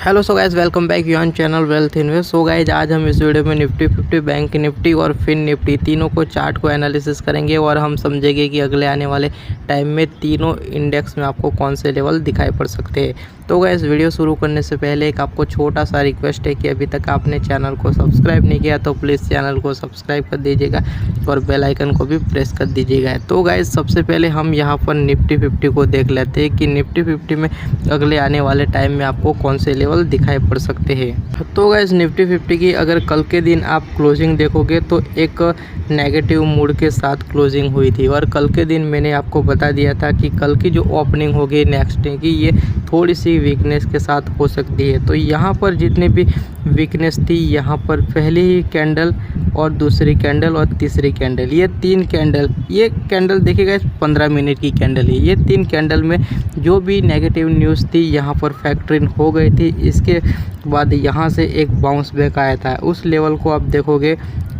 Hello so guys, welcome back you on channel wealth invest. So guys, आज हम इस video में Nifty 50, bank Nifty और fin Nifty तीनों को चार्ट को एनालिसिस करेंगे और हम समझेंगे कि अगले आने वाले टाइम में तीनों इंडेक्स में आपको कौन से लेवल दिखाई पड़ सकते हैं। तो गाइज, वीडियो शुरू करने से पहले एक आपको छोटा सा रिक्वेस्ट है कि अभी तक आपने चैनल को सब्सक्राइब नहीं किया तो प्लीज़ चैनल को सब्सक्राइब कर दीजिएगा और बेल आइकन को भी प्रेस कर दीजिएगा। तो गाइज, सबसे पहले हम यहाँ पर निफ्टी 50 को देख लेते हैं कि निफ्टी 50 में अगले आने वाले टाइम में आपको कौन से लेवल दिखाई पड़ सकते हैं। तो गाइस, निफ्टी 50 की अगर कल के दिन आप क्लोजिंग देखोगे तो एक नेगेटिव मूड के साथ क्लोजिंग हुई थी और कल के दिन मैंने आपको बता दिया था कि कल की जो ओपनिंग होगी नेक्स्ट डे की, ये थोड़ी सी वीकनेस के साथ हो सकती है। तो यहाँ पर जितनी भी वीकनेस थी, यहाँ पर पहली ही कैंडल और दूसरी कैंडल और तीसरी कैंडल, ये तीन कैंडल, ये कैंडल देखिएगा 15 मिनट की कैंडल है। ये तीन कैंडल में जो भी नेगेटिव न्यूज़ थी यहाँ पर फैक्टर इन हो गई थी। इसके बाद यहाँ से एक बाउंस बैक आया था, उस लेवल को आप देखोगे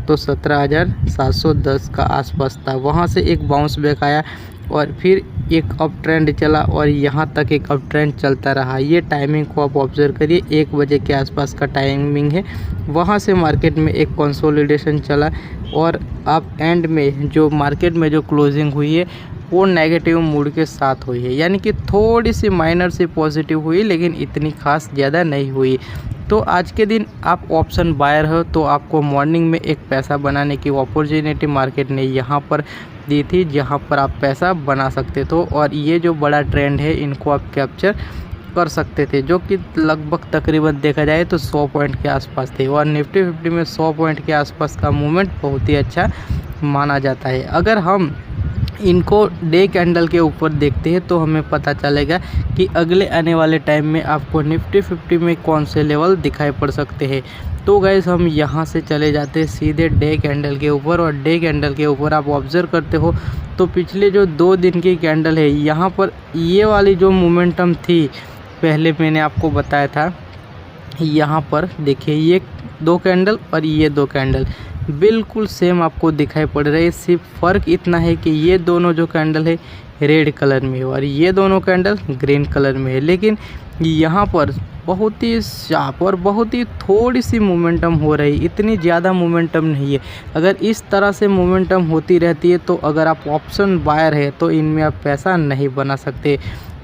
तो 17,710 का आसपास था। वहाँ से एक बाउंस बैक आया और फिर एक अप ट्रेंड चला और यहाँ तक एक अप ट्रेंड चलता रहा। ये टाइमिंग को आप ऑब्जर्व करिए, 1 बजे के आसपास का टाइमिंग है। वहाँ से मार्केट में एक कंसोलिडेशन चला और अब एंड में जो मार्केट में जो क्लोजिंग हुई है वो नेगेटिव मूड के साथ हुई है, यानी कि थोड़ी सी माइनर सी पॉजिटिव हुई लेकिन इतनी खास ज़्यादा नहीं हुई। तो आज के दिन आप ऑप्शन बायर हो तो आपको मॉर्निंग में एक पैसा बनाने की अपॉर्चुनिटी मार्केट ने यहाँ पर दी थी, जहाँ पर आप पैसा बना सकते थे और ये जो बड़ा ट्रेंड है इनको आप कैप्चर कर सकते थे, जो कि लगभग तकरीबन देखा जाए तो 100 पॉइंट के आसपास थे और निफ्टी 50 में 100 पॉइंट के आसपास का मूवमेंट बहुत ही अच्छा माना जाता है। अगर हम इनको डे कैंडल के ऊपर देखते हैं तो हमें पता चलेगा कि अगले आने वाले टाइम में आपको निफ्टी 50 में कौन से लेवल दिखाई पड़ सकते हैं। तो गाइस, हम यहाँ से चले जाते हैं सीधे डे कैंडल के ऊपर और डे कैंडल के ऊपर आप ऑब्जर्व करते हो तो पिछले जो 2 दिन की कैंडल है, यहाँ पर ये वाली जो मोमेंटम थी, पहले मैंने आपको बताया था, यहाँ पर देखिए ये 2 कैंडल और ये 2 कैंडल बिल्कुल सेम आपको दिखाई पड़ रही है। सिर्फ फ़र्क इतना है कि ये दोनों जो कैंडल है रेड कलर में है और ये दोनों कैंडल ग्रीन कलर में है, लेकिन यहाँ पर बहुत ही शार्प और बहुत ही थोड़ी सी मोमेंटम हो रही, इतनी ज़्यादा मोमेंटम नहीं है। अगर इस तरह से मोमेंटम होती रहती है तो अगर आप ऑप्शन बायर है तो इनमें आप पैसा नहीं बना सकते।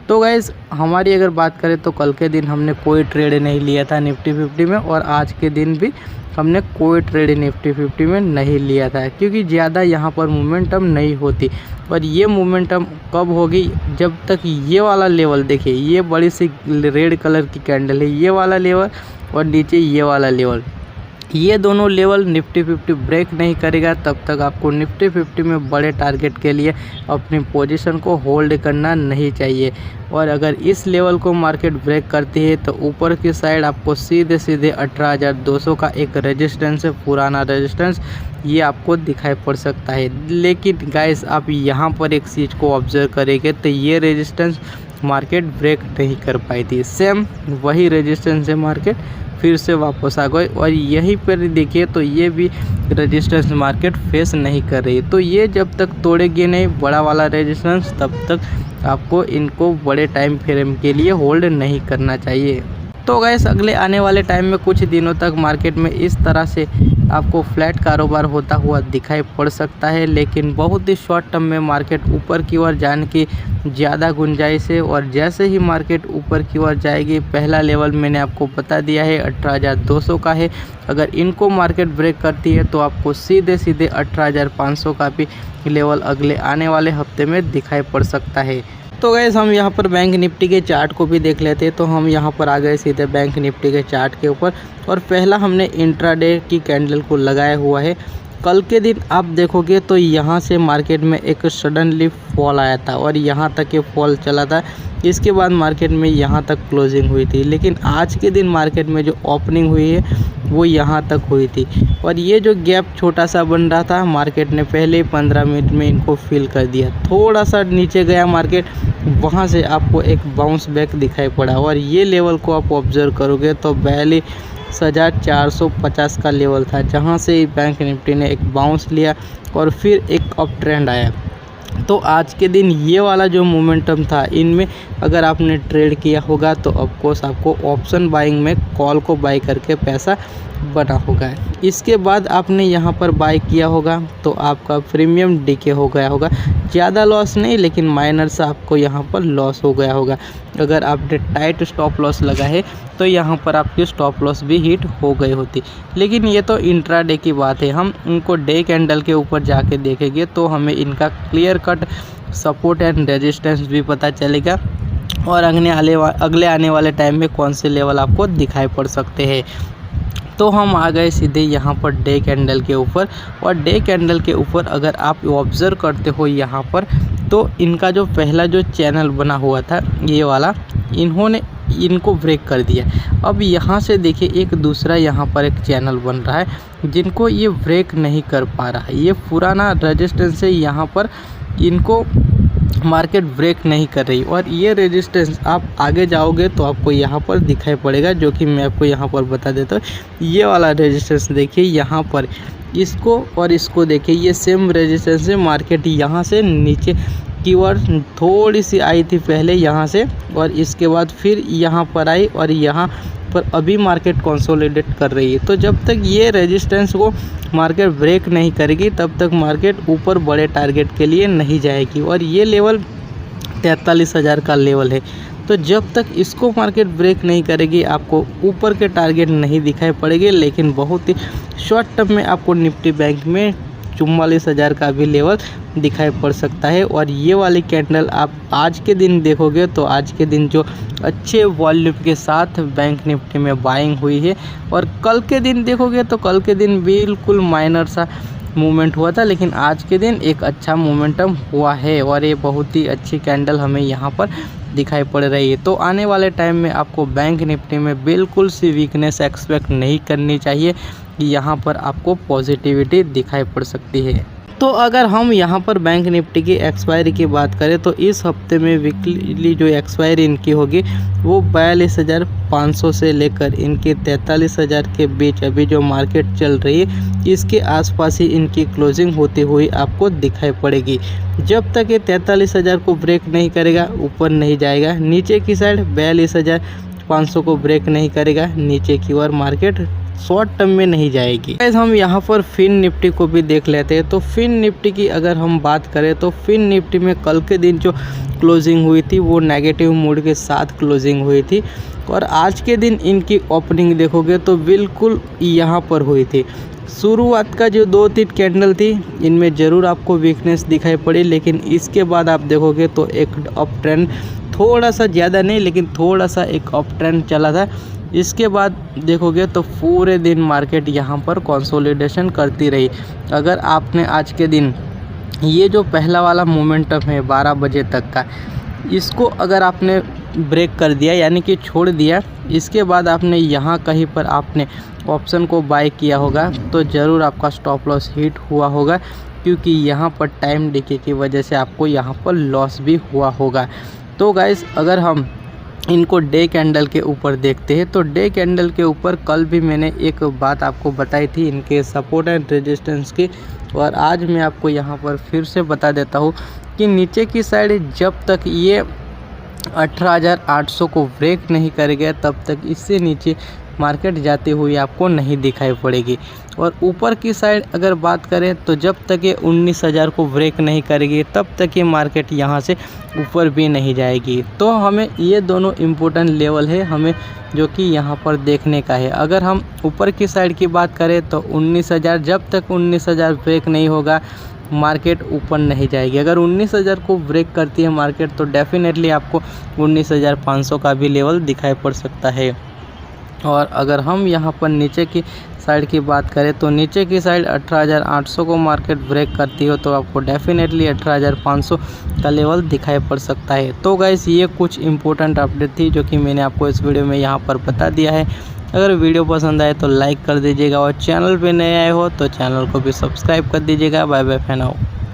तो गाइज़, हमारी अगर बात करें तो कल के दिन हमने कोई ट्रेड नहीं लिया था निफ्टी 50 में और आज के दिन भी हमने कोई ट्रेड निफ्टी 50 में नहीं लिया था, क्योंकि ज़्यादा यहाँ पर मोमेंटम नहीं होती। और ये मोमेंटम कब होगी, जब तक ये वाला लेवल, देखिए ये बड़ी सी रेड कलर की कैंडल है, ये वाला लेवल और नीचे ये वाला लेवल, ये दोनों लेवल निफ्टी 50 ब्रेक नहीं करेगा तब तक आपको निफ्टी 50 में बड़े टारगेट के लिए अपनी पोजीशन को होल्ड करना नहीं चाहिए। और अगर इस लेवल को मार्केट ब्रेक करती है तो ऊपर की साइड आपको सीधे सीधे 18,200 का एक रेजिस्टेंस है, पुराना रेजिस्टेंस, ये आपको दिखाई पड़ सकता है। लेकिन गाइस, आप यहाँ पर एक चीज़ को ऑब्जर्व करेंगे तो ये रेजिस्टेंस मार्केट ब्रेक नहीं कर पाई थी, सेम वही रेजिस्टेंस से मार्केट फिर से वापस आ गए और यहीं पर देखिए तो ये भी रेजिस्टेंस मार्केट फेस नहीं कर रही। तो ये जब तक तोड़ेगी नहीं बड़ा वाला रेजिस्टेंस, तब तक आपको इनको बड़े टाइम फ्रेम के लिए होल्ड नहीं करना चाहिए। तो गाइस, अगले आने वाले टाइम में कुछ दिनों तक मार्केट में इस तरह से आपको फ्लैट कारोबार होता हुआ दिखाई पड़ सकता है, लेकिन बहुत ही शॉर्ट टर्म में मार्केट ऊपर की ओर जाने की ज़्यादा गुंजाइश है। और जैसे ही मार्केट ऊपर की ओर जाएगी, पहला लेवल मैंने आपको बता दिया है 18,200 का है। अगर इनको मार्केट ब्रेक करती है तो आपको सीधे सीधे 18,500 का भी लेवल अगले आने वाले हफ्ते में दिखाई पड़ सकता है। तो गैस, हम यहाँ पर बैंक निफ्टी के चार्ट को भी देख लेते हैं। तो हम यहाँ पर आ गए सीधे बैंक निफ्टी के चार्ट के ऊपर और पहला हमने इंट्राडे की कैंडल को लगाया हुआ है। कल के दिन आप देखोगे तो यहाँ से मार्केट में एक सडनली फॉल आया था और यहाँ तक ये फॉल चला था। इसके बाद मार्केट में यहाँ तक क्लोजिंग हुई थी, लेकिन आज के दिन मार्केट में जो ओपनिंग हुई है वो यहाँ तक हुई थी और ये जो गैप छोटा सा बन रहा था, मार्केट ने पहले ही 15 मिनट में इनको फिल कर दिया। थोड़ा सा नीचे गया मार्केट, वहाँ से आपको एक बाउंस बैक दिखाई पड़ा और ये लेवल को आप ऑब्जर्व करोगे तो 42,450 का लेवल था, जहाँ से बैंक निफ्टी ने एक बाउंस लिया और फिर एक अप ट्रेंड आया। तो आज के दिन ये वाला जो मोमेंटम था, इनमें अगर आपने ट्रेड किया होगा तो ऑफकोर्स आपको ऑप्शन बाइंग में कॉल को बाई करके पैसा बना होगा। इसके बाद आपने यहाँ पर बाई किया होगा तो आपका प्रीमियम डीके हो गया होगा। ज़्यादा लॉस नहीं, लेकिन माइनर सा आपको यहाँ पर लॉस हो गया होगा। अगर आपने टाइट स्टॉप लॉस लगा है तो यहाँ पर आपकी स्टॉप लॉस भी हिट हो गई होती। लेकिन ये तो इंट्राडे की बात है, हम इनको डे कैंडल के ऊपर जाके देखेंगे तो हमें इनका clear cut support and resistance भी पता चलेगा और अगले आने वाले टाइम में कौन से लेवल आपको दिखाई पड़ सकते हैं। तो हम आ गए सीधे यहाँ पर डे कैंडल के ऊपर, और डे कैंडल के ऊपर अगर आप ऑब्ज़र्व करते हो यहाँ पर, तो इनका जो पहला जो चैनल बना हुआ था ये वाला, इन्होंने इनको ब्रेक कर दिया। अब यहाँ से देखिए एक दूसरा यहाँ पर एक चैनल बन रहा है जिनको ये ब्रेक नहीं कर पा रहा है। ये पुराना रेजिस्टेंस है, यहाँ पर इनको मार्केट ब्रेक नहीं कर रही, और ये रेजिस्टेंस आप आगे जाओगे तो आपको यहाँ पर दिखाई पड़ेगा, जो कि मैं आपको यहाँ पर बता देता हूँ। ये वाला रेजिस्टेंस देखिए यहाँ पर, इसको और इसको देखिए, ये सेम रेजिस्टेंस है। मार्केट यहाँ से नीचे की ओर थोड़ी सी आई थी पहले यहाँ से, और इसके बाद फिर यहाँ पर आई, और यहाँ पर अभी मार्केट कंसोलिडेट कर रही है। तो जब तक ये रेजिस्टेंस को मार्केट ब्रेक नहीं करेगी तब तक मार्केट ऊपर बड़े टारगेट के लिए नहीं जाएगी, और ये लेवल 43,000 का लेवल है। तो जब तक इसको मार्केट ब्रेक नहीं करेगी आपको ऊपर के टारगेट नहीं दिखाई पड़ेंगे, लेकिन बहुत ही शॉर्ट टर्म में आपको निफ्टी बैंक में 44,000 का भी लेवल दिखाई पड़ सकता है। और ये वाली कैंडल आप आज के दिन देखोगे तो आज के दिन जो अच्छे वॉल्यूम के साथ बैंक निफ्टी में बाइंग हुई है, और कल के दिन देखोगे तो कल के दिन बिल्कुल माइनर सा मूवमेंट हुआ था, लेकिन आज के दिन एक अच्छा मोमेंटम हुआ है, और ये बहुत ही अच्छी कैंडल हमें यहाँ पर दिखाई पड़ रही है। तो आने वाले टाइम में आपको बैंक निफ्टी में बिल्कुल सी वीकनेस एक्सपेक्ट नहीं करनी चाहिए, यहाँ पर आपको पॉजिटिविटी दिखाई पड़ सकती है। तो अगर हम यहाँ पर बैंक निफ्टी की एक्सपायरी की बात करें तो इस हफ्ते में वीकली जो एक्सपायरी इनकी होगी वो 42,500 से लेकर इनके 43,000 के बीच अभी जो मार्केट चल रही है इसके आसपास ही इनकी क्लोजिंग होती हुई आपको दिखाई पड़ेगी। जब तक ये 43,000 को ब्रेक नहीं करेगा ऊपर नहीं जाएगा, नीचे की साइड 42,500 को ब्रेक नहीं करेगा, नीचे की ओर मार्केट शॉर्ट टर्म में नहीं जाएगी। हम यहाँ पर फिन निफ्टी को भी देख लेते हैं। तो फिन निफ्टी की अगर हम बात करें तो फिन निफ्टी में कल के दिन जो क्लोजिंग हुई थी वो नेगेटिव मूड के साथ क्लोजिंग हुई थी, और आज के दिन इनकी ओपनिंग देखोगे तो बिल्कुल यहाँ पर हुई थी। शुरुआत का जो 2-3 कैंडल थी इनमें ज़रूर आपको वीकनेस दिखाई पड़ी, लेकिन इसके बाद आप देखोगे तो एक अप ट्रेंड, थोड़ा सा ज़्यादा नहीं लेकिन थोड़ा सा एक अप ट्रेंड चला था। इसके बाद देखोगे तो पूरे दिन मार्केट यहाँ पर कंसोलिडेशन करती रही। अगर आपने आज के दिन ये जो पहला वाला मोमेंटम है 12 बजे तक का, इसको अगर आपने ब्रेक कर दिया यानी कि छोड़ दिया, इसके बाद आपने यहाँ कहीं पर आपने ऑप्शन को बाय किया होगा तो ज़रूर आपका स्टॉप लॉस हिट हुआ होगा, क्योंकि यहाँ पर टाइम डिके की वजह से आपको यहाँ पर लॉस भी हुआ होगा। तो गाइस अगर हम इनको डे कैंडल के ऊपर देखते हैं तो डे कैंडल के ऊपर कल भी मैंने एक बात आपको बताई थी इनके सपोर्ट एंड रेजिस्टेंस की, और आज मैं आपको यहाँ पर फिर से बता देता हूँ कि नीचे की साइड जब तक ये 18,800 को ब्रेक नहीं करेगा तब तक इससे नीचे मार्केट जाती हुई आपको नहीं दिखाई पड़ेगी। और ऊपर की साइड अगर बात करें तो जब तक ये 19,000 को ब्रेक नहीं करेगी तब तक ये मार्केट यहाँ से ऊपर भी नहीं जाएगी। तो हमें ये दोनों इम्पोर्टेंट लेवल है हमें जो कि यहाँ पर देखने का है। अगर हम ऊपर की साइड की बात करें तो 19,000, जब तक 19,000 ब्रेक नहीं होगा मार्केट ऊपर नहीं जाएगी। अगर 19,000 को ब्रेक करती है मार्केट तो डेफिनेटली आपको 19,500 का भी लेवल दिखाई पड़ सकता है। और अगर हम यहाँ पर नीचे की साइड की बात करें तो नीचे की साइड 18,800 को मार्केट ब्रेक करती हो तो आपको डेफिनेटली 18,500 का लेवल दिखाई पड़ सकता है। तो गाइस ये कुछ इंपॉर्टेंट अपडेट थी जो कि मैंने आपको इस वीडियो में यहाँ पर बता दिया है। अगर वीडियो पसंद आए तो लाइक कर दीजिएगा, और चैनल पे नए आए हो तो चैनल को भी सब्सक्राइब कर दीजिएगा। Bye bye for now.